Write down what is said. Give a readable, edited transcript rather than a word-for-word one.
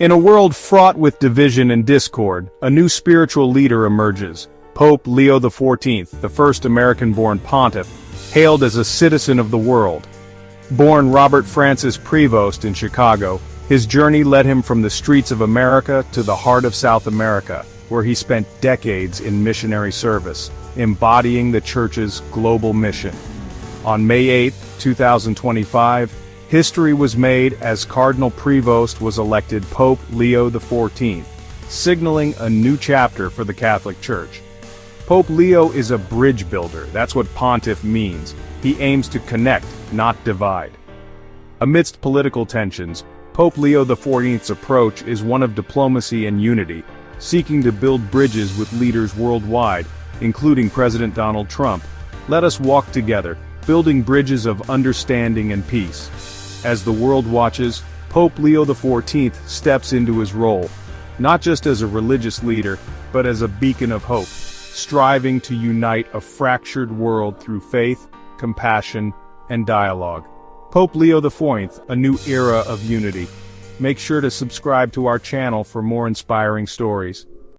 In a world fraught with division and discord, a new spiritual leader emerges. Pope Leo XIV, the first American-born pontiff, hailed as a citizen of the world. Born Robert Francis Prevost in Chicago, his journey led him from the streets of America to the heart of South America, where he spent decades in missionary service, embodying the Church's global mission. On May 8, 2025, history was made as Cardinal Prevost was elected Pope Leo XIV, signaling a new chapter for the Catholic Church. Pope Leo is a bridge builder. That's what pontiff means. He aims to connect, not divide. Amidst political tensions, Pope Leo XIV's approach is one of diplomacy and unity, seeking to build bridges with leaders worldwide, including President Donald Trump. Let us walk together, building bridges of understanding and peace. As the world watches, Pope Leo XIV steps into his role, not just as a religious leader, but as a beacon of hope, striving to unite a fractured world through faith, compassion, and dialogue. Pope Leo XIV, a new era of unity. Make sure to subscribe to our channel for more inspiring stories.